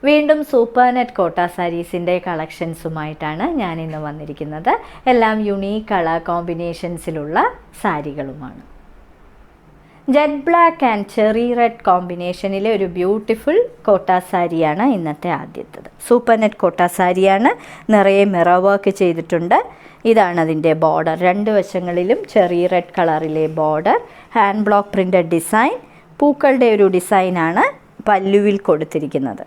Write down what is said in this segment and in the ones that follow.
വീണ്ടും super net കോട്ട സാരീസിൻ്റെ കളക്ഷൻസുമായിട്ടാണ് ഞാനിന്ന് വന്നിരിക്കുന്നത്. എല്ലാം യുണീക്ക് കളർ കോമ്പിനേഷൻസിലുള്ള സാരികളുമാണ്. Jet black and cherry red കോമ്പിനേഷനിലെ ഒരു ബ്യൂട്ടിഫുൾ കോട്ട സാരിയാണ് ഇന്നത്തെ ആദ്യത്തേത്. സൂപ്പർ നെറ്റ് കോട്ട സാരിയാണ്, നിറയെ മിറർ വർക്ക് ചെയ്തിട്ടുണ്ട്. ഇതാണ് അതിൻ്റെ ബോർഡർ, രണ്ട് വശങ്ങളിലും ചെറി റെഡ് കളറിലെ border, hand block printed design, പൂക്കളുടെ ഒരു ഡിസൈനാണ് പല്ലുവിൽ കൊടുത്തിരിക്കുന്നത്.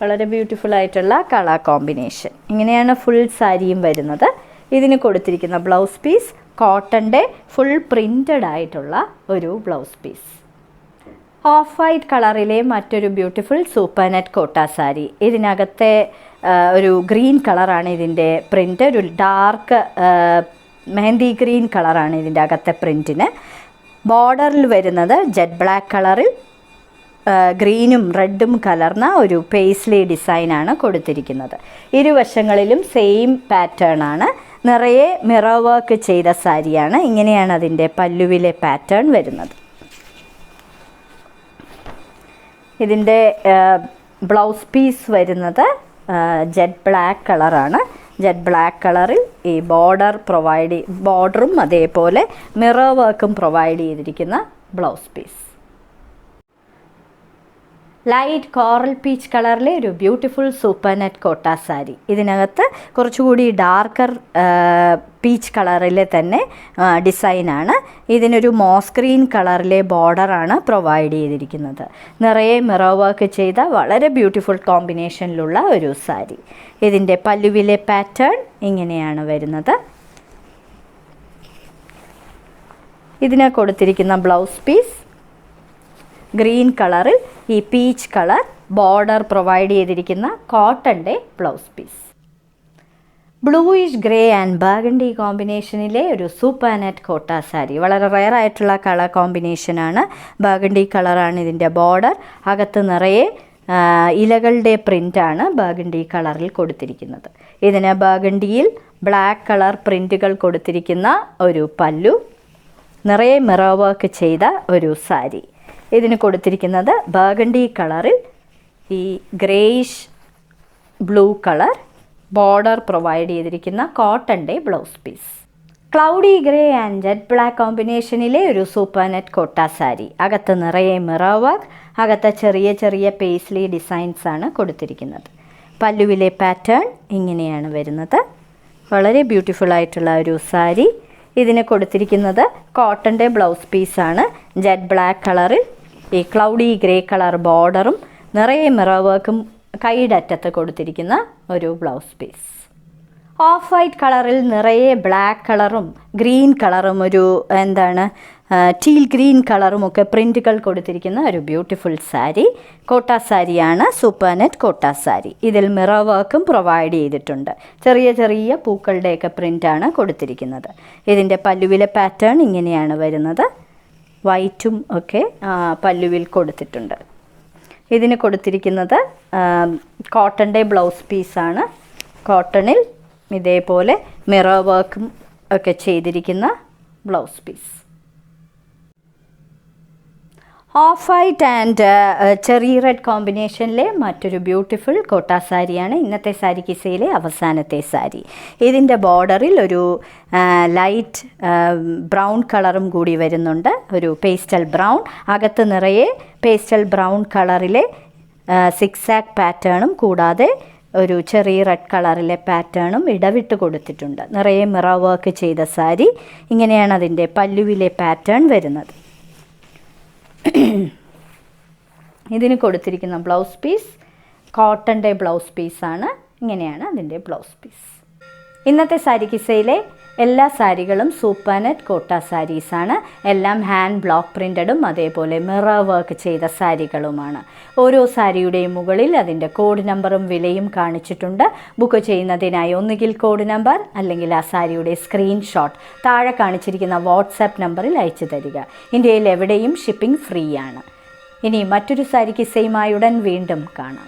വളരെ ബ്യൂട്ടിഫുൾ ആയിട്ടുള്ള കളർ കോമ്പിനേഷൻ. ഇങ്ങനെയാണ് ഫുൾ സാരിയും വരുന്നത്. ഇതിന് കൊടുത്തിരിക്കുന്ന ബ്ലൗസ് പീസ് കോട്ടൻ്റെ ഫുൾ പ്രിൻ്റഡ് ആയിട്ടുള്ള ഒരു ബ്ലൗസ് പീസ്. ഓഫ് വൈറ്റ് കളറിലെ മറ്റൊരു ബ്യൂട്ടിഫുൾ സൂപ്പർ നെറ്റ് കോട്ട സാരി. ഇതിനകത്തെ ഒരു ഗ്രീൻ കളറാണ് ഇതിൻ്റെ പ്രിൻ്റ്, ഒരു ഡാർക്ക് മെഹന്തി ഗ്രീൻ കളറാണ് ഇതിൻ്റെ അകത്തെ പ്രിൻറ്റിന്. ബോർഡറിൽ വരുന്നത് ജെറ്റ് ബ്ലാക്ക് കളറിൽ ഗ്രീനും റെഡും കലർന്ന ഒരു പേസ്ലി ഡിസൈനാണ് കൊടുത്തിരിക്കുന്നത്. ഇരുവശങ്ങളിലും സെയിം പാറ്റേൺ ആണ്, നിറയെ മിറർ വർക്ക് ചെയ്ത സാരിയാണ്. ഇങ്ങനെയാണ് അതിൻ്റെ പല്ലുവിലെ പാറ്റേൺ വരുന്നത്. ഇതിൻ്റെ ബ്ലൗസ് പീസ് വരുന്നത് ജെറ്റ് ബ്ലാക്ക് കളറാണ്. ജെറ്റ് ബ്ലാക്ക് കളറിൽ ഈ ബോർഡറും അതേപോലെ മിറർ വർക്കും പ്രൊവൈഡ് ചെയ്തിരിക്കുന്ന blouse piece. Light coral peach കളറിലെ ഒരു ബ്യൂട്ടിഫുൾ സൂപ്പർ നെറ്റ് കോട്ട സാരി. ഇതിനകത്ത് കുറച്ചുകൂടി ഡാർക്കർ പീച്ച് കളറിലെ തന്നെ ഡിസൈനാണ്. ഇതിനൊരു മോസ് ഗ്രീൻ കളറിലെ ബോർഡറാണ് പ്രൊവൈഡ് ചെയ്തിരിക്കുന്നത്. നിറയെ മിറർ വർക്ക് ചെയ്ത വളരെ ബ്യൂട്ടിഫുൾ കോമ്പിനേഷനിലുള്ള ഒരു സാരി. ഇതിൻ്റെ പല്ലുവിലെ പാറ്റേൺ ഇങ്ങനെയാണ് വരുന്നത്. ഇതിന് കൊടുത്തിരിക്കുന്ന ബ്ലൗസ് പീസ് ഗ്രീൻ കളറിൽ ഈ പീച്ച് കളർ ബോർഡർ പ്രൊവൈഡ് ചെയ്തിരിക്കുന്ന കോട്ടൻ്റെ blouse piece. Bluish grey and burgundy കോമ്പിനേഷനിലെ ഒരു സൂപ്പർ നെറ്റ് കോട്ട സാരി. വളരെ റെയർ ആയിട്ടുള്ള കളർ കോമ്പിനേഷനാണ്. ബർഗണ്ടി കളറാണ് ഇതിൻ്റെ ബോർഡർ. അകത്ത് നിറയെ ഇലകളുടെ പ്രിൻ്റാണ് ബർഗണ്ടി കളറിൽ കൊടുത്തിരിക്കുന്നത്. ഇതിന് ബർഗണ്ടിയിൽ ബ്ലാക്ക് കളർ പ്രിൻ്റുകൾ കൊടുത്തിരിക്കുന്ന ഒരു പല്ലു, നിറയെ മിറർ വർക്ക് ചെയ്ത ഒരു സാരി. ഇതിന് കൊടുത്തിരിക്കുന്നത് ബർഗണ്ടി കളറിൽ ഈ greyish blue colour border provide ചെയ്തിരിക്കുന്ന കോട്ടൻ്റെ blouse piece. Cloudy grey and jet black കോമ്പിനേഷനിലെ ഒരു സൂപ്പർ നെറ്റ് കോട്ട സാരി. അകത്ത് നിറയെ മിറർ വർക്ക്, അകത്ത് ചെറിയ ചെറിയ പേസ്ലി ഡിസൈൻസ് ആണ് കൊടുത്തിരിക്കുന്നത്. പല്ലുവിലെ പാറ്റേൺ ഇങ്ങനെയാണ് വരുന്നത്. വളരെ ബ്യൂട്ടിഫുൾ ആയിട്ടുള്ള ഒരു സാരി. ഇതിന് കൊടുത്തിരിക്കുന്നത് കോട്ടൻ്റെ ബ്ലൗസ് പീസാണ്. ജെറ്റ് ബ്ലാക്ക് കളറിൽ ഈ ക്ലൗഡി ഗ്രേ കളർ ബോർഡറും നിറയെ മിറർ വർക്കും കൈയുടെ അറ്റത്ത് കൊടുത്തിരിക്കുന്ന ഒരു ബ്ലൗസ് പീസ്. ഓഫ് വൈറ്റ് കളറിൽ നിറയെ ബ്ലാക്ക് കളറും ഗ്രീൻ കളറും ഒരു ടീൽ ഗ്രീൻ കളറും ഒക്കെ പ്രിൻറ്റുകൾ കൊടുത്തിരിക്കുന്ന ഒരു ബ്യൂട്ടിഫുൾ സാരി. കോട്ട സാരിയാണ്, സൂപ്പർ നെറ്റ് കോട്ട സാരി. ഇതിൽ മിറർ വർക്കും പ്രൊവൈഡ് ചെയ്തിട്ടുണ്ട്. ചെറിയ ചെറിയ പൂക്കളുടെയൊക്കെ പ്രിൻ്റാണ് കൊടുത്തിരിക്കുന്നത്. ഇതിൻ്റെ പല്ലുവിലെ പാറ്റേൺ ഇങ്ങനെയാണ് വരുന്നത്. വൈറ്റും ഒക്കെ പല്ലുവിൽ കൊടുത്തിട്ടുണ്ട്. ഇതിന് കൊടുത്തിരിക്കുന്നത് കോട്ടൻ്റെ ബ്ലൗസ് പീസാണ്. കോട്ടണിൽ ഇതേപോലെ മിറർ വർക്കും ഒക്കെ ചെയ്തിരിക്കുന്ന blouse piece. Off white and cherry red കോമ്പിനേഷനിലെ മറ്റൊരു ബ്യൂട്ടിഫുൾ കോട്ട സാരിയാണ് ഇന്നത്തെ സാരി കിസയിലെ അവസാനത്തെ സാരി. ഇതിൻ്റെ ബോർഡറിൽ ഒരു ലൈറ്റ് ബ്രൗൺ കളറും കൂടി വരുന്നുണ്ട്, ഒരു പേസ്റ്റൽ ബ്രൗൺ. അകത്ത് നിറയെ പേസ്റ്റൽ ബ്രൗൺ കളറിലെ സിക്സാക് പാറ്റേണും കൂടാതെ ഒരു ചെറിയ റെഡ് കളറിലെ പാറ്റേണും ഇടവിട്ട് കൊടുത്തിട്ടുണ്ട്. നിറയെ മിറർ വർക്ക് ചെയ്ത സാരി. ഇങ്ങനെയാണ് അതിൻ്റെ പല്ലുവിലെ പാറ്റേൺ വരുന്നത്. ഇതിന് കൊടുത്തിരിക്കുന്ന ബ്ലൗസ് പീസ് കോട്ടൻ്റെ ബ്ലൗസ് പീസാണ്. ഇങ്ങനെയാണ് അതിൻ്റെ ബ്ലൗസ് പീസ്. ഇന്നത്തെ സാരി കിസയിലെ എല്ലാ സാരികളും സൂപ്പർ നെറ്റ് കോട്ട സാരീസാണ്. എല്ലാം ഹാൻഡ് ബ്ലോക്ക് പ്രിൻ്റഡും അതേപോലെ മിറർ വർക്ക് ചെയ്ത സാരികളുമാണ്. ഓരോ സാരിയുടെയും മുകളിൽ അതിൻ്റെ കോഡ് നമ്പറും വിലയും കാണിച്ചിട്ടുണ്ട്. ബുക്ക് ചെയ്യുന്നതിനായി ഒന്നുകിൽ കോഡ് നമ്പർ അല്ലെങ്കിൽ ആ സാരിയുടെ സ്ക്രീൻഷോട്ട് താഴെ കാണിച്ചിരിക്കുന്ന വാട്സാപ്പ് നമ്പറിൽ അയച്ചു തരിക. ഇന്ത്യയിൽ എവിടെയും ഷിപ്പിംഗ് ഫ്രീ ആണ്. ഇനി മറ്റൊരു സാരി കിസയുമായി ഉടൻ വീണ്ടും കാണാം.